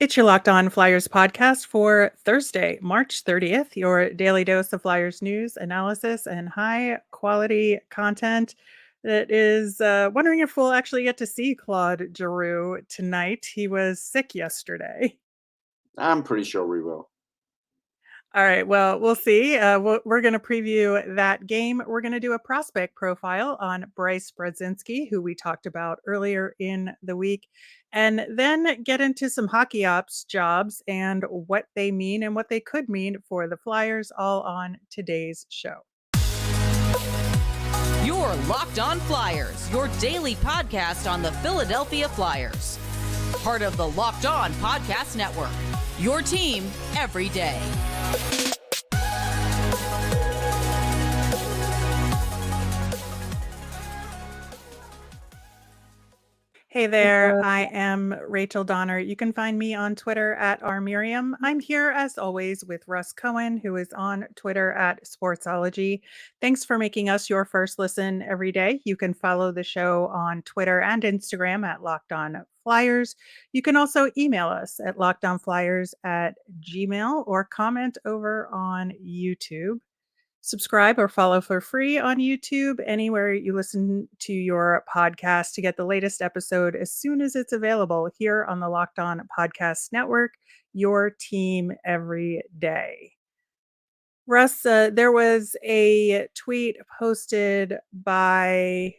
It's your Locked On Flyers podcast for Thursday, March 30th, your daily dose of Flyers news, analysis, and high quality content that is wondering if we'll actually get to see Claude Giroux tonight. He was sick yesterday. I'm pretty sure we will. All right, well, we'll see. We're going to preview that game. We're going to do a prospect profile on Bryce Brodzinski, who we talked about earlier in the week, and then get into some hockey ops jobs and what they mean and what they could mean for the Flyers, all on today's show. You're Locked On Flyers, your daily podcast on the Philadelphia Flyers. Part of the Locked On Podcast Network, your team every day. Hey there, I am Rachel Donner. You can find me on Twitter at rmiriam. I'm here as always with Russ Cohen, who is on Twitter at Sportsology. Thanks for making us your first listen every day. You can follow the show on Twitter and Instagram at Locked On Flyers. You can also email us at lockedonflyers@gmail.com or comment over on YouTube. Subscribe or follow for free on YouTube, anywhere you listen to your podcast, to get the latest episode as soon as it's available here on the Locked On Podcast Network, your team every day. Russ, there was a tweet posted by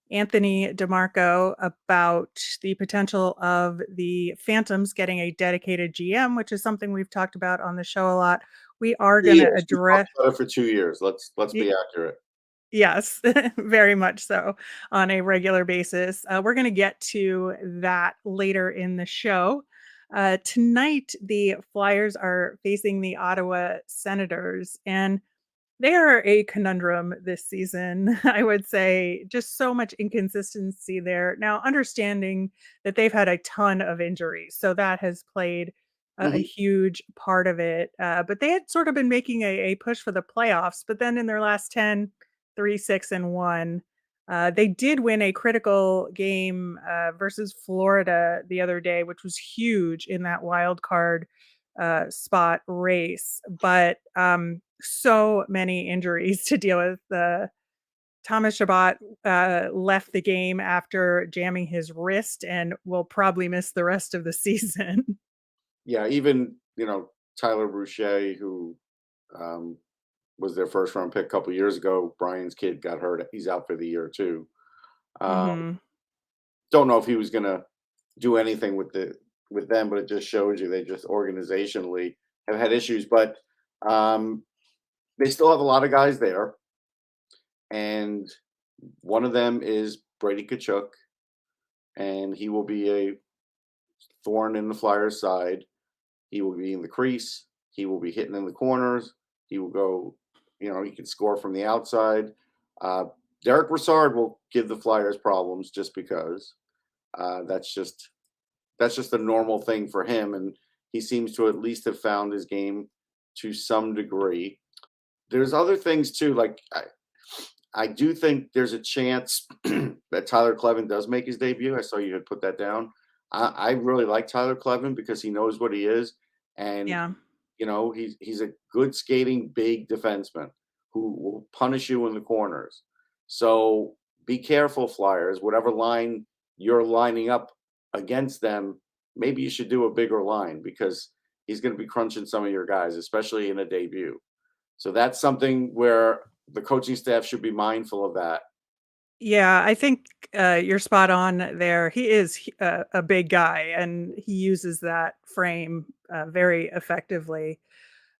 Anthony DeMarco about the potential of the Phantoms getting a dedicated GM, which is something we've talked about on the show a lot. We are going to address it for 2 years. Let's be accurate. Yes, very much so, on a regular basis. We're going to get to that later in the show. Tonight, the Flyers are facing the Ottawa Senators, and they are a conundrum this season. I would say just so much inconsistency there. Now, understanding that they've had a ton of injuries, so that has played a huge part of it. But they had sort of been making a push for the playoffs, but then in their last 10, 3, 6, and 1, they did win a critical game versus Florida the other day, which was huge in that wild card spot race. But so many injuries to deal with. Thomas Chabot left the game after jamming his wrist and will probably miss the rest of the season. Yeah, even Tyler Boucher, who was their first round pick a couple years ago. Brian's kid got hurt; he's out for the year too. Don't know if he was going to do anything with them, but it just shows you they just organizationally have had issues. But they still have a lot of guys there, and one of them is Brady Tkachuk, and he will be a thorn in the Flyers' side. He will be in the crease. He will be hitting in the corners. He will go, he can score from the outside. Derek Brassard will give the Flyers problems just because. That's just a normal thing for him, and he seems to at least have found his game to some degree. There's other things too, like I do think there's a chance that Tyler Clevin does make his debut. I saw you had put that down. I really like Tyler Clevin because he knows what he is, and Yeah. he's a good skating big defenseman who will punish you in the corners. So be careful, Flyers. Whatever line you're lining up against them, maybe you should do a bigger line because he's going to be crunching some of your guys, especially in a debut. So that's something where the coaching staff should be mindful of that. Yeah, I think you're spot on there. He is a big guy, and he uses that frame very effectively.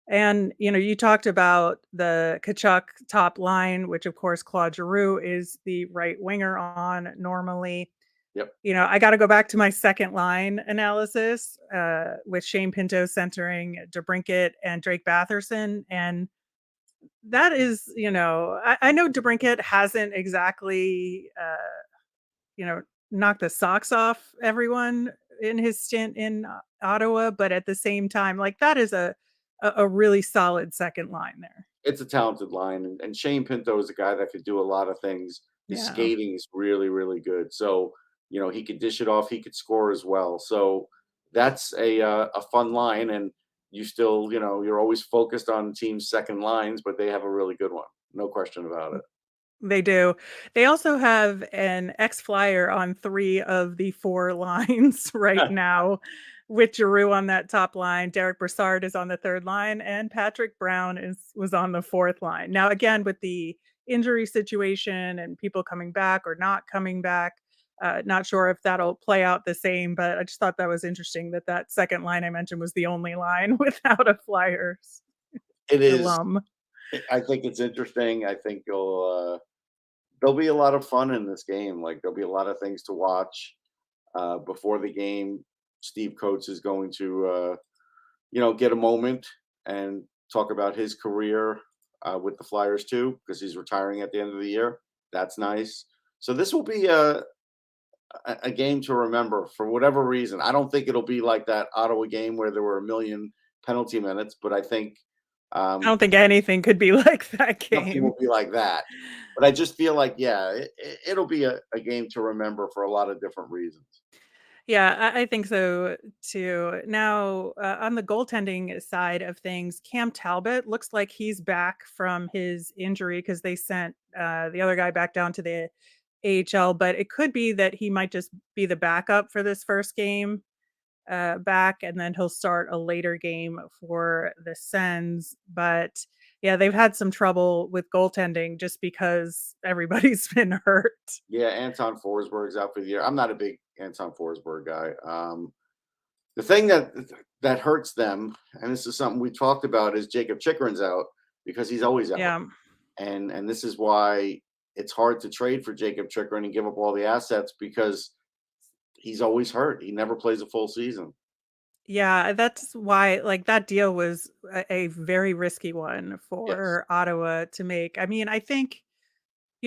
And, you talked about the Tkachuk top line, which, of course, Claude Giroux is the right winger on normally. Yep. I got to go back to my second line analysis with Shane Pinto centering DeBrincat and Drake Batherson. And that is, I know DeBrincat hasn't exactly, knocked the socks off everyone in his stint in Ottawa, but at the same time, like, that is a really solid second line there. It's a talented line, and Shane Pinto is a guy that could do a lot of things. His Yeah. skating is really, really good. So he could dish it off, he could score as well. So that's a fun line, and you still, you're always focused on teams' second lines, but they have a really good one, no question about it. They do. They also have an ex-Flyer on 3 of the 4 lines right now, with Giroux on that top line. Derek Brassard is on the 3rd line, and Patrick Brown was on the 4th line. Now, again, with the injury situation and people coming back or not coming back, not sure if that'll play out the same, but I just thought that was interesting that that 2nd line I mentioned was the only line without a Flyers It is. alum. I think it's interesting. I think there'll be a lot of fun in this game. Like, there'll be a lot of things to watch before the game. Steve Coates is going to, get a moment and talk about his career with the Flyers too, because he's retiring at the end of the year. That's nice. So this will be a game to remember for whatever reason. I don't think it'll be like that Ottawa game where there were a million penalty minutes, but I think I um, don't think anything could be like that nothing game. will be like that. But I just feel like, yeah, it'll be a game to remember for a lot of different reasons. Yeah, I think so too. Now, on the goaltending side of things, Cam Talbot looks like he's back from his injury because they sent the other guy back down to the AHL, but it could be that he might just be the backup for this first game back, and then he'll start a later game for the Sens. But yeah, they've had some trouble with goaltending just because everybody's been hurt. Yeah, Anton Forsberg's out for the year. I'm not a big Anton Forsberg guy. The thing that hurts them, and this is something we talked about, is Jacob Chikrin's out because he's always out, Yeah. and this is why it's hard to trade for Jacob Chikrin and give up all the assets because he's always hurt. He never plays a full season. Yeah, that's why, like, that deal was a very risky one Yes. for Ottawa to make. I mean, I think,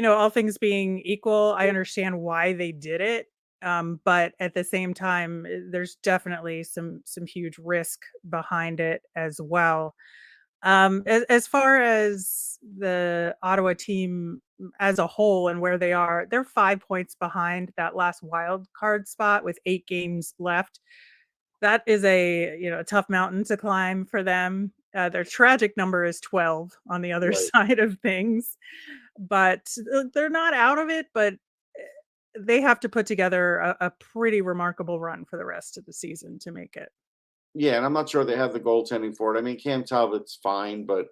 all things being equal, I understand why they did it. But at the same time, there's definitely some huge risk behind it as well. As far as the Ottawa team as a whole and where they are, they're 5 points behind that last wild card spot with 8 games left. That is a tough mountain to climb for them. Their tragic number is 12 on the other Right. side of things, but they're not out of it, but they have to put together a pretty remarkable run for the rest of the season to make it. Yeah, and I'm not sure they have the goaltending for it. I mean, Cam Talbot's fine, but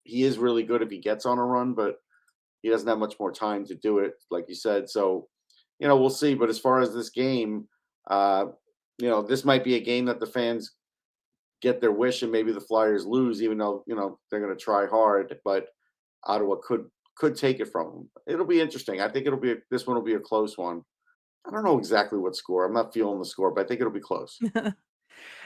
he is really good if he gets on a run, but he doesn't have much more time to do it, like you said. So, we'll see. But as far as this game, uh, this might be a game that the fans get their wish and maybe the Flyers lose, even though, they're going to try hard, but Ottawa could take it from them. It'll be interesting. I think this one will be a close one. I don't know exactly what score. I'm not feeling the score, but I think it'll be close.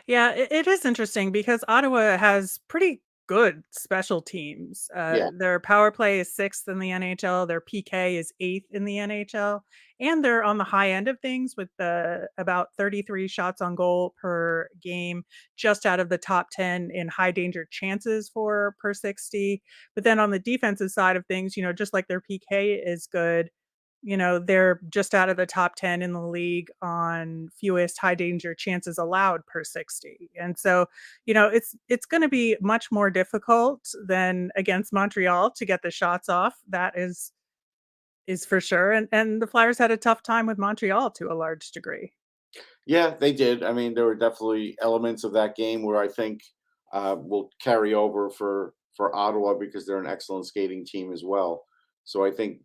Yeah, it is interesting because Ottawa has pretty good special teams. Yeah. Their power play is 6th in the NHL, their PK is 8th in the NHL, and they're on the high end of things with about 33 shots on goal per game, just out of the top 10 in high danger chances for per 60. But then on the defensive side of things, just like their PK is good, they're just out of the top 10 in the league on fewest high danger chances allowed per 60. And so, it's going to be much more difficult than against Montreal to get the shots off. That is for sure. And the Flyers had a tough time with Montreal to a large degree. Yeah, they did. I mean, there were definitely elements of that game where I think will carry over for Ottawa because they're an excellent skating team as well. So I think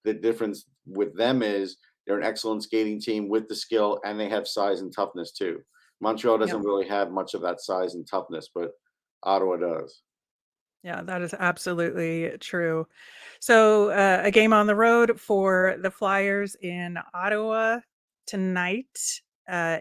the difference with them is they're an excellent skating team with the skill, and they have size and toughness too. Montreal Yeah. doesn't really have much of that size and toughness, but Ottawa does. Yeah, that is absolutely true. So, a game on the road for the Flyers in Ottawa tonight.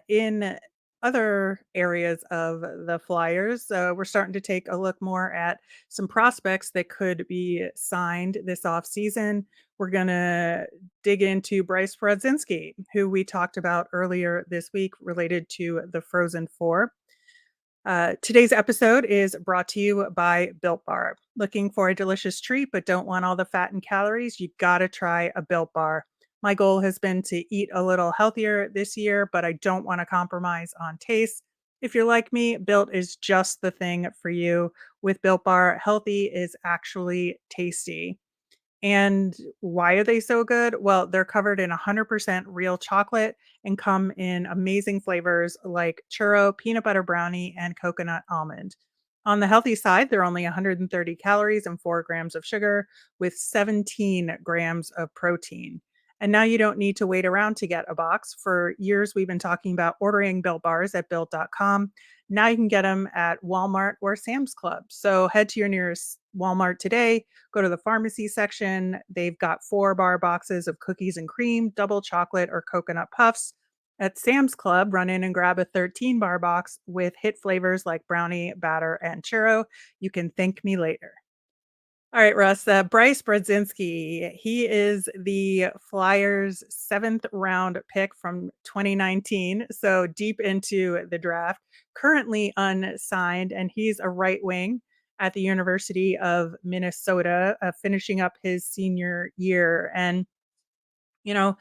In other areas of the Flyers, we're starting to take a look more at some prospects that could be signed this offseason. We're going to dig into Bryce Brodzinski, who we talked about earlier this week related to the Frozen Four. Today's episode is brought to you by Built Bar. Looking for a delicious treat but don't want all the fat and calories? You gotta try a Built Bar. My goal has been to eat a little healthier this year, but I don't want to compromise on taste. If you're like me, Built is just the thing for you. With Built Bar, healthy is actually tasty. And why are they so good? Well, they're covered in 100% real chocolate and come in amazing flavors like churro, peanut butter brownie, and coconut almond. On the healthy side, they're only 130 calories and 4 grams of sugar with 17 grams of protein. And now you don't need to wait around to get a box. For years, we've been talking about ordering Built Bars at built.com. Now you can get them at Walmart or Sam's Club. So head to your nearest Walmart today. Go to the pharmacy section. They've got 4 bar boxes of cookies and cream, double chocolate, or coconut puffs. At Sam's Club, run in and grab a 13-bar box with hit flavors like brownie, batter, and churro. You can thank me later. All right, Russ. Bryce Brodzinski. He is the Flyers' 7th-round pick from 2019, so deep into the draft. Currently unsigned, and he's a right wing at the University of Minnesota, finishing up his senior year. And you know,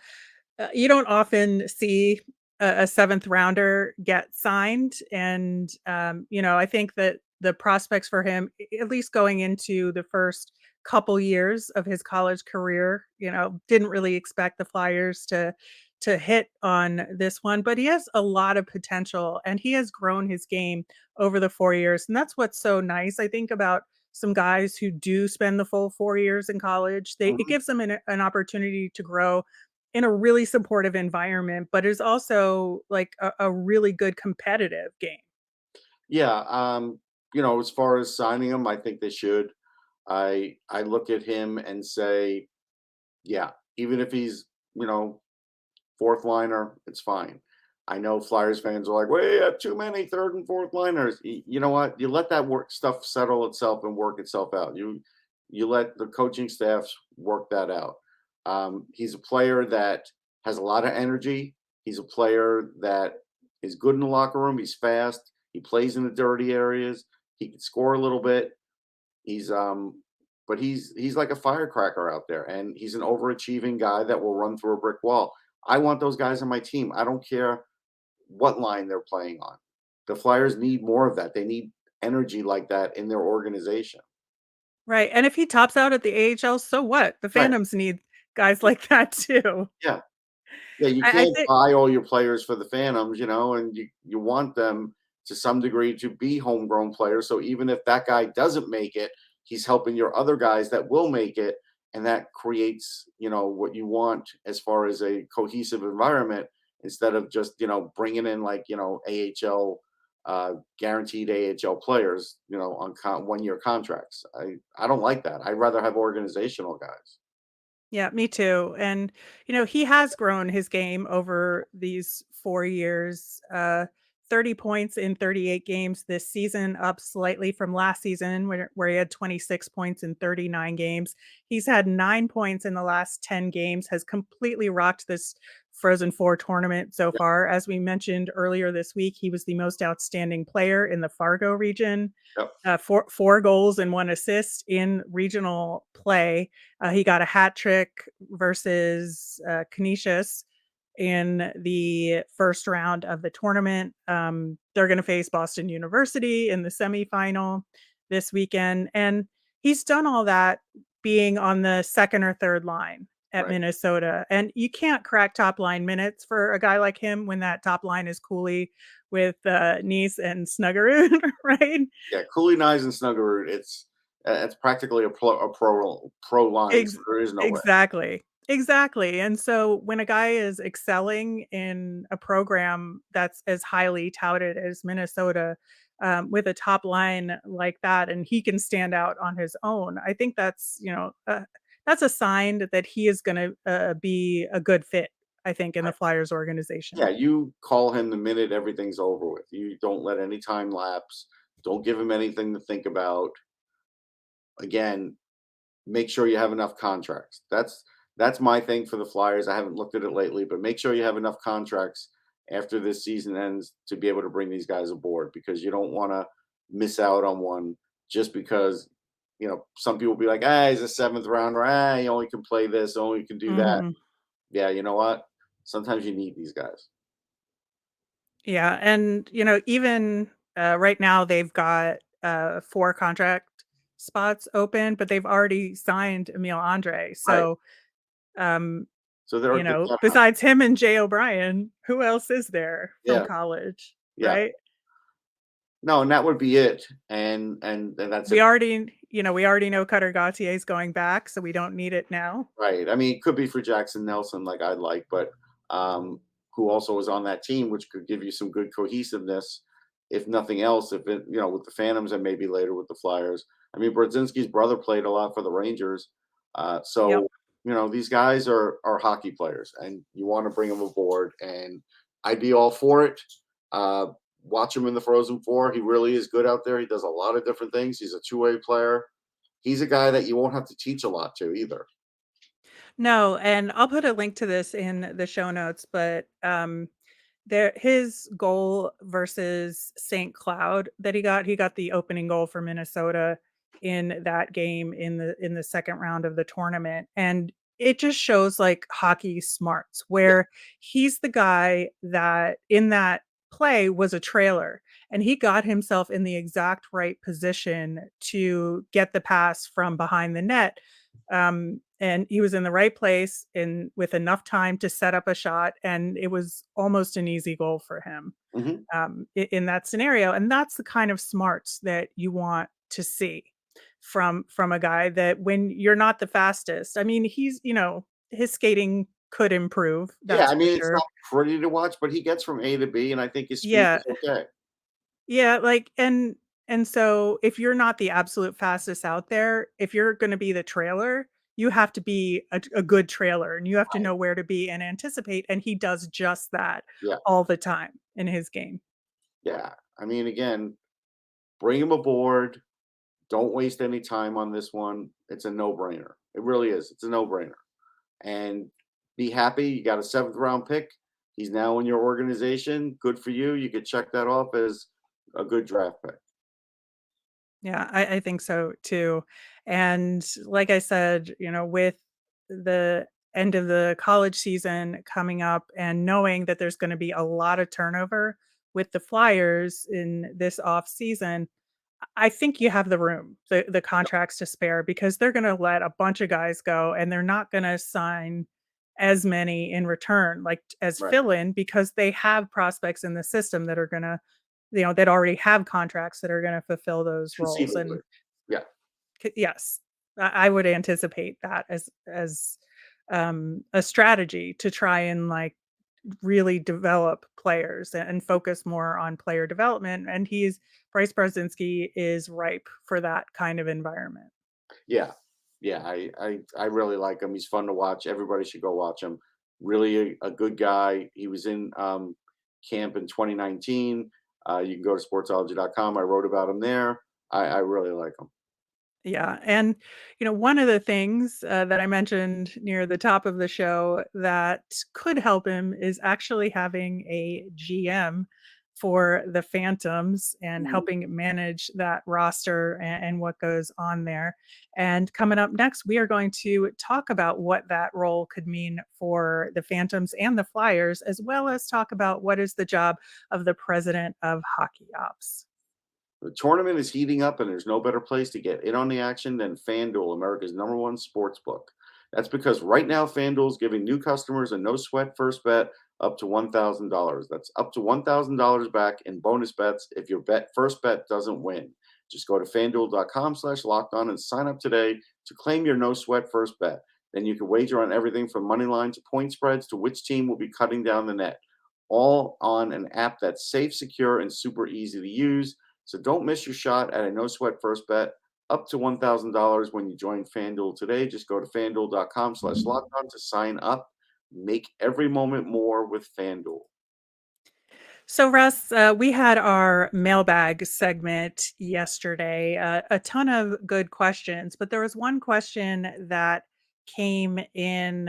you don't often see a 7th rounder get signed, and, I think that the prospects for him, at least going into the first couple years of his college career, didn't really expect the Flyers to hit on this one, but he has a lot of potential, and he has grown his game over the 4 years, and that's what's so nice, I think, about some guys who do spend the full 4 years in college. It Mhm. gives them an opportunity to grow in a really supportive environment, but is also like a really good competitive game. Yeah, as far as signing him, I think they should. I look at him and say, yeah, even if he's, you know, fourth liner, it's fine. I know Flyers fans are like, "We have too many third and fourth liners." You know what? You let that work stuff settle itself and work itself out. You let the coaching staffs work that out. He's a player that has a lot of energy. He's a player that is good in the locker room. He's fast. He plays in the dirty areas. He can score a little bit. He's but he's like a firecracker out there, and he's an overachieving guy that will run through a brick wall. I want those guys on my team. I don't care what line they're playing on. The Flyers need more of that. They need energy like that in their organization. Right. And if he tops out at the AHL, so what? The Right. Phantoms need guys like that too. Yeah. Yeah, you I can't think buy all your players for the Phantoms, and you want them to some degree to be homegrown players. So even if that guy doesn't make it, he's helping your other guys that will make it, and that creates, what you want as far as a cohesive environment instead of just, bringing in like, AHL guaranteed AHL players, on 1-year contracts. I don't like that. I'd rather have organizational guys. Yeah, me too. And, he has grown his game over these 4 years. 30 points in 38 games this season, up slightly from last season where he had 26 points in 39 games. He's had 9 points in the last 10 games, has completely rocked this Frozen Four tournament so Yep. far. As we mentioned earlier this week, he was the most outstanding player in the Fargo region. Yep. Four goals and 1 assist in regional play. He got a hat trick versus Canisius in the first round of the tournament. They're going to face Boston University in the semifinal this weekend. And he's done all that being on the second or third line at Right. Minnesota. And you can't crack top line minutes for a guy like him when that top line is Cooley with Nice and Snuggerud, right? Yeah, Cooley, Knies, and Snuggerud, it's practically a pro line, so Ex there is no way. exactly, exactly, and so when a guy is excelling in a program that's as highly touted as Minnesota, with a top line like that, and he can stand out on his own, I think that's a sign that he is gonna, be a good fit, I think, in the Right. Flyers Yeah, organization. you call him the minute everything's over with. You don't let any time lapse. Don't give him anything to think about. Again, make sure you have enough contracts. That's my thing for the Flyers. I haven't looked at it lately, but make sure you have enough contracts after this season ends to be able to bring these guys aboard because you don't want to miss out on one just because some people be like, he's a seventh rounder, he only can play this, only can do that. Mhm. Yeah, you know what? Sometimes you need these guys. Yeah, and, even, right now they've got, 4 contract spots open, but they've already signed Emile Andre, Right. so, um, So they're a good setup. besides him and Jay O'Brien, who else is there from Yeah, college, yeah. right? No, and that would be it. And that's it. We already know Cutter Gauthier is going back, so we don't need it now. Right. I mean, it could be for Jackson Nelson, like I'd like, but who also was on that team, which could give you some good cohesiveness, if nothing else. If it, with the Phantoms and maybe later with the Flyers. I mean, Brodzinski's brother played a lot for the Rangers, Yep. so these guys are hockey players, and you want to bring them aboard. And I'd be all for it. Uh, Watch him in the Frozen Four. He really is good out there. He does a lot of different things. He's a two-way player. He's a guy that you won't have to teach a lot to either. No, and I'll put a link to this in the show notes, but, his goal versus St. Cloud that he got the opening goal for Minnesota in that game in the second round of the tournament, and it just shows, like, hockey smarts, Yeah. where he's the guy that in that play was a trailer, and he got himself in the exact right position to get the pass from behind the net, and he was in the right place and with enough time to set up a shot, and it was almost an easy goal for him, Mhm. in that scenario, and that's the kind of smarts that you want to see from a guy that when you're not the fastest, I mean, his skating could improve, Yeah, that's I for mean, it's sure. not pretty to watch, but he gets from A to B, and I think his speed Yeah. is okay. Yeah, like, and so if you're not the absolute fastest out there, if you're gonna be the trailer, you have to be a good trailer, and you have to Right. know where to be and anticipate, and he does just that Yeah, all the time in his game. yeah. I mean, again, bring him aboard. Don't waste any time on this one. It's a no-brainer. It really is. It's a no-brainer. And be happy. You got a seventh round pick. He's now in your organization. Good for you. You could check that off as a good draft pick. Yeah, I think so too. And like I said, with the end of the college season coming up and knowing that there's going to be a lot of turnover with the Flyers in this off season, I think you have the room, the contracts to spare because they're going to let a bunch of guys go and they're not going to sign as many in return like as Right. fill in because they have prospects in the system that are going to that already have contracts that are gonna fulfill those roles, Conceivably. and Yeah. yes, I would anticipate that as, a strategy to try and, like, really develop players and focus more on player development, and Bryce Brodzinski is ripe for that kind of environment. Yeah. Yeah. I really like him. He's fun to watch. Everybody should go watch him. Really a good guy. He was in camp in 2019. You can go to sportsology.com. I wrote about him there. I really like him. Yeah, and, one of the things, that I mentioned near the top of the show that could help him is actually having a GM for the Phantoms and Mhm. helping manage that roster and what goes on there. And coming up next, we are going to talk about what that role could mean for the Phantoms and the Flyers, as well as talk about what is the job of the president of hockey ops. The tournament is heating up, and there's no better place to get in on the action than FanDuel, America's #1 sports book. That's because right now FanDuel is giving new customers a no sweat first bet up to $1,000. That's up to $1,000 back in bonus bets if your first bet doesn't win. Just go to fanduel.com/locked on and sign up today to claim your no sweat first bet. Then you can wager on everything from money line to point spreads to which team will be cutting down the net, all on an app that's safe, secure, and super easy to use. So don't miss your shot at a no sweat first bet up to $1,000 when you join FanDuel today. Just go to fanduel.com/locked on to sign up. Make every moment more with FanDuel. So, Russ, we had our mailbag segment yesterday. A ton of good questions, but there was one question that came in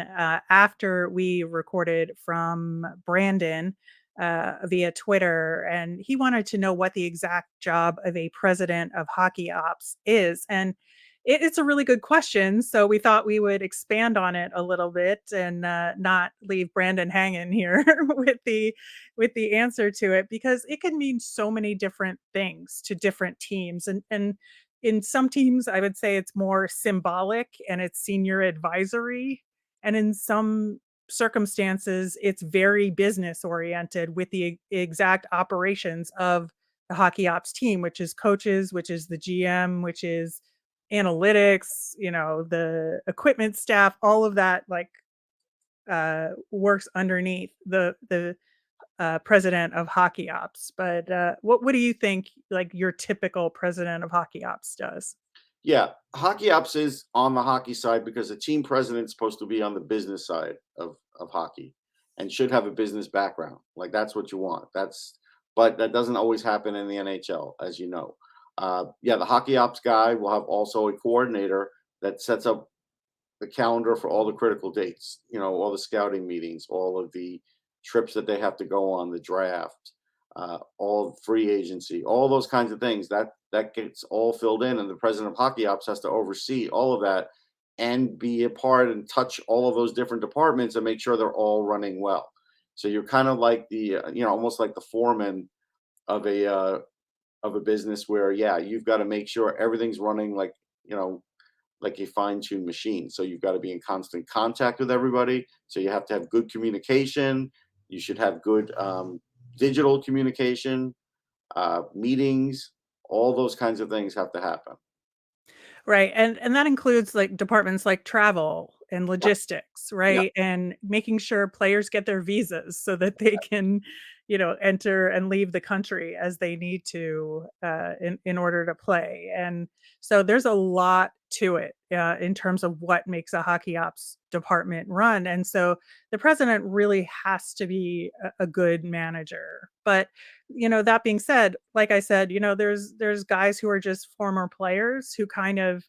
after we recorded from Brandon via Twitter, and he wanted to know what the exact job of a president of hockey ops is. And It's a really good question. So we thought we would expand on it a little bit and not leave Brandon hanging here with the answer to it, because it can mean so many different things to different teams. And in some teams, I would say it's more symbolic and it's senior advisory. And in some circumstances, it's very business oriented with the exact operations of the hockey ops team, which is coaches, which is the GM, which is analytics, the equipment staff, all of that works underneath the president of hockey ops. But what do you think like your typical president of hockey ops does? Yeah, hockey ops is on the hockey side because the team president's supposed to be on the business side of hockey and should have a business background. Like that's what you want. But that doesn't always happen in the NHL, as you know. Yeah, the hockey ops guy will have also a coordinator that sets up the calendar for all the critical dates, all the scouting meetings, all of the trips that they have to go on, the draft, all free agency, all those kinds of things. That gets all filled in, and the president of hockey ops has to oversee all of that and be a part and touch all of those different departments and make sure they're all running well. So you're kind of like the, almost like the foreman of a business where, yeah, you've got to make sure everything's running like a fine-tuned machine. So you've got to be in constant contact with everybody. So you have to have good communication. You should have good digital communication, meetings, all those kinds of things have to happen. Right, and that includes, like, departments like travel and Yeah, logistics, yeah, right? And making sure players get their visas so that they can, enter and leave the country as they need to, in order to play, and so there's a lot to it, in terms of what makes a hockey ops department run, and so the president really has to be a good manager, but that being said, like I said, there's guys who are just former players who kind of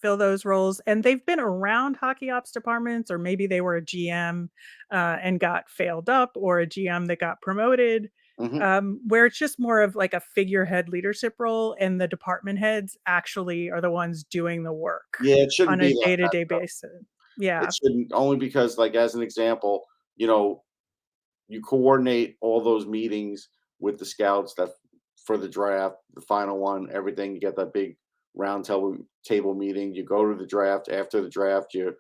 fill those roles, and they've been around hockey ops departments, or maybe they were a GM and got failed up, or a GM that got promoted, hmm where it's just more of like a figurehead leadership role, and the department heads actually are the ones doing the work yeah. It shouldn't on a be like day to that day though. basis. It Yeah. shouldn't, only because, like, as an example, you know, you coordinate all those meetings with the scouts that for the draft, the final one, everything. You get that big round table meeting. You go to the draft. After the draft, you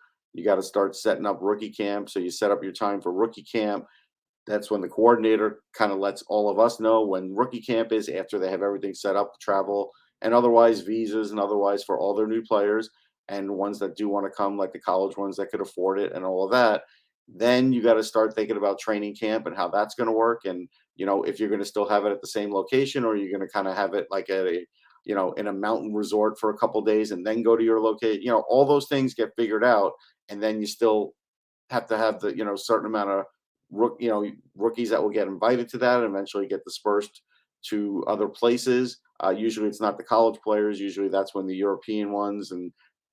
got to start setting up rookie camp. So you set up your time for rookie camp. That's when the coordinator kind of lets all of us know when rookie camp is, after they have everything set up, travel and otherwise visas and otherwise for all their new players and ones that do want to come, like the college ones that could afford it and all of that. Then you got to start thinking about training camp and how that's going to work. And, if you're going to still have it at the same location, or you're going to kind of have it like at a, in a mountain resort for a couple days and then go to your location, all those things get figured out. And then you still have to have the, certain amount of rookies that will get invited to that and eventually get dispersed to other places. Usually, it's not the college players. Usually, that's when the European ones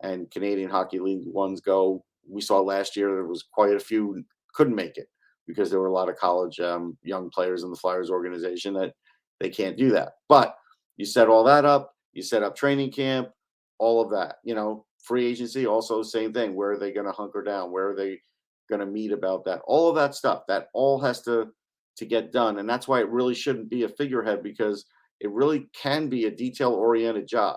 and Canadian Hockey League ones go. We saw last year there was quite a few couldn't make it because there were a lot of college young players in the Flyers organization that they can't do that. But you set all that up. You set up training camp, all of that. Free agency also same thing. Where are they going to hunker down? Where are they going to meet about that? All of that stuff, that all has to get done, and that's why it really shouldn't be a figurehead, because it really can be a detail oriented job.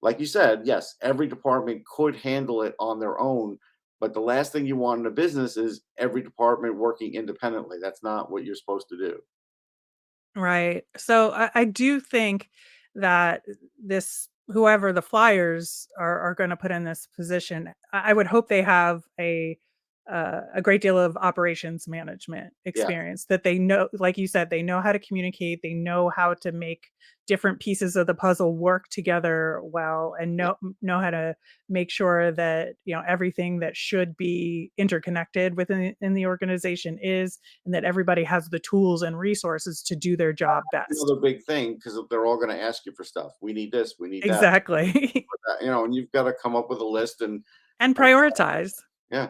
Like you said, yes, every department could handle it on their own, but the last thing you want in a business is every department working independently. That's not what you're supposed to do. Right. So I do think that this whoever the Flyers are going to put in this position, I would hope they have a great deal of operations management Yeah, experience, that they know, like you said, they know how to communicate, they know how to make different pieces of the puzzle work together well, and yeah. know how to make sure that everything that should be interconnected within in the organization is, and that everybody has the tools and resources to do their job best. Another big thing, because they're all going to ask you for stuff. We need this. We need that. Exactly. And you've got to come up with a list and And prioritize. yeah,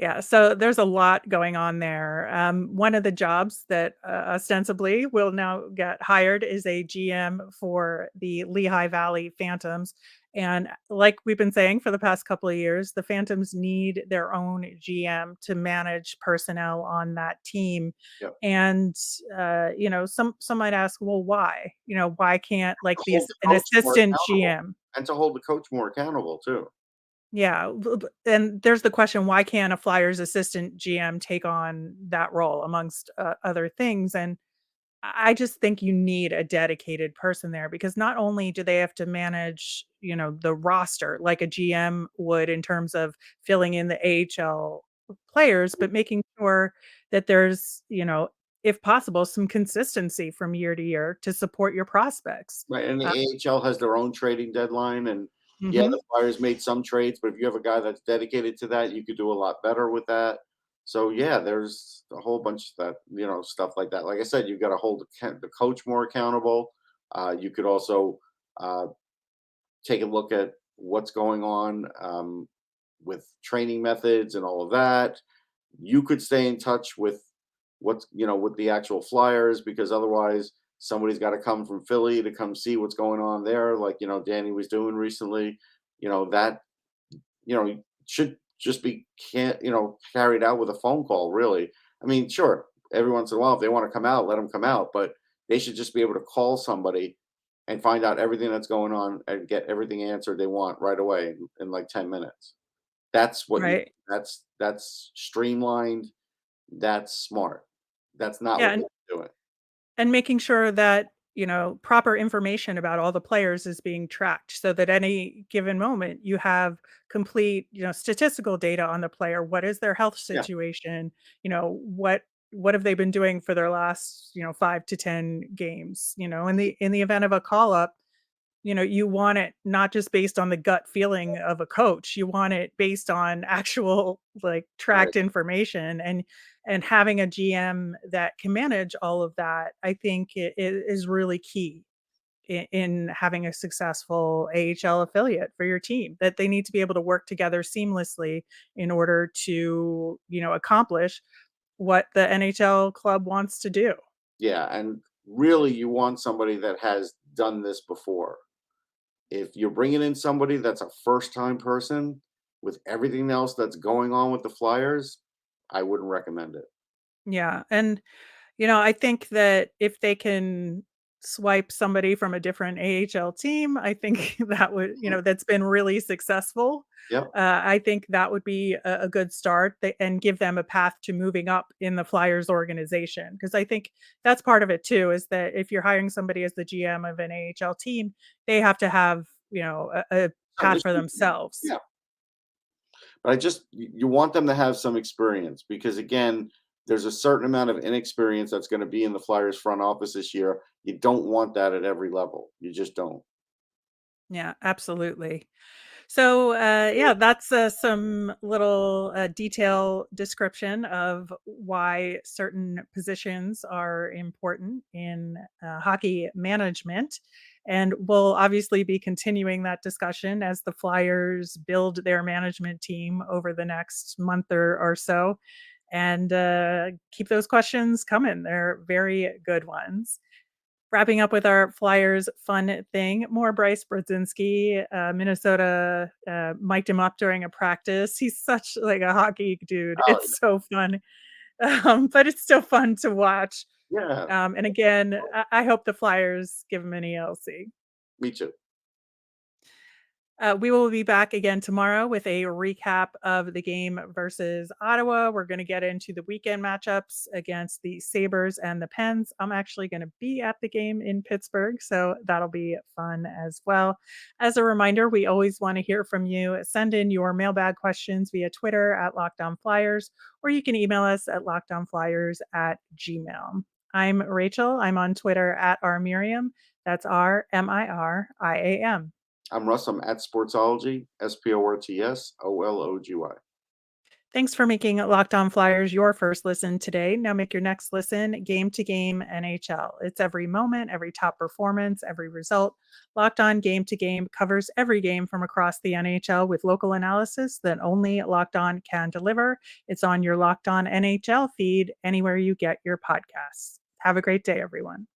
Yeah, so there's a lot going on there. One of the jobs that ostensibly will now get hired is a GM for the Lehigh Valley Phantoms. And like we've been saying for the past couple of years, the Phantoms need their own GM to manage personnel on that team. Yep. And some might ask, well, why? Why can't like Hold these the an coach more assistant accountable, GM? and to hold the coach more accountable too. Yeah, and there's the question, why can't a Flyers assistant GM take on that role amongst, other things, and I just think you need a dedicated person there because not only do they have to manage, the roster like a GM would in terms of filling in the AHL players, but making sure that there's, if possible, some consistency from year to year to support your prospects. Right, and the Uh AHL has their own trading deadline, and yeah, Mhm. the Flyers made some trades, but if you have a guy that's dedicated to that, you could do a lot better with that. So yeah, there's a whole bunch of that, stuff like that. Like I said, you've got to hold the coach more accountable. You could also uh, take a look at what's going on with training methods and all of that. You could stay in touch with with the actual Flyers, because otherwise somebody's got to come from Philly to come see what's going on there, like Danny was doing recently. That should just be can't carried out with a phone call, really. I mean, sure, every once in a while if they want to come out, let them come out, but they should just be able to call somebody and find out everything that's going on and get everything answered they want right away in like 10 minutes. That's what you Right. that's streamlined, that's smart. That's not Yeah, what and they're doing. And making sure that, proper information about all the players is being tracked so that any given moment you have complete, statistical data on the player. What is their health Yeah, situation? What have they been doing for their last, 5 to 10 games? In the event of a call up, you want it not just based on the gut feeling of a coach. You want it based on actual, like, right. tracked information, and having a GM that can manage all of that, I think it is really key in having a successful AHL affiliate for your team, that they need to be able to work together seamlessly in order to, accomplish what the NHL club wants to do. Yeah, and really you want somebody that has done this before. If you're bringing in somebody that's a first-time person with everything else that's going on with the Flyers, I wouldn't recommend it. Yeah, and I think that if they can swipe somebody from a different AHL team, I think that would, Mhm. that's been really successful. Yep. I think that would be a good start, and give them a path to moving up in the Flyers organization. Because I think that's part of it too, is that if you're hiring somebody as the GM of an AHL team, they have to have, a Some path for issues. themselves. Yeah. But you want them to have some experience, because again, there's a certain amount of inexperience that's going to be in the Flyers front office this year. You don't want that at every level. You just don't. Yeah, absolutely. So, yeah, that's some little detail description of why certain positions are important in hockey management. And we'll obviously be continuing that discussion as the Flyers build their management team over the next month or so. And keep those questions coming. They're very good ones. Wrapping up with our Flyers fun thing, more Bryce Brodzinski. Minnesota mic'd him up during a practice. He's such like a hockey dude. Oh, It's so fun, but it's still fun to watch. yeah, And again, I hope the Flyers give him an ELC. me too. We will be back again tomorrow with a recap of the game versus Ottawa. We're going to get into the weekend matchups against the Sabres and the Pens. I'm actually going to be at the game in Pittsburgh, so that'll be fun as well. As a reminder, we always want to hear from you. Send in your mailbag questions via Twitter at Lockdown Flyers, or you can email us at lockdownflyers@gmail. I'm Rachel. I'm on Twitter at rmiriam. That's RMIRIAM. I'm Russ. I'm at Sportsology, SPORTSOLOGY. Thanks for making Locked On Flyers your first listen today. Now make your next listen Game to Game NHL. It's every moment, every top performance, every result. Locked On Game to Game covers every game from across the NHL with local analysis that only Locked On can deliver. It's on your Locked On NHL feed anywhere you get your podcasts. Have a great day, everyone.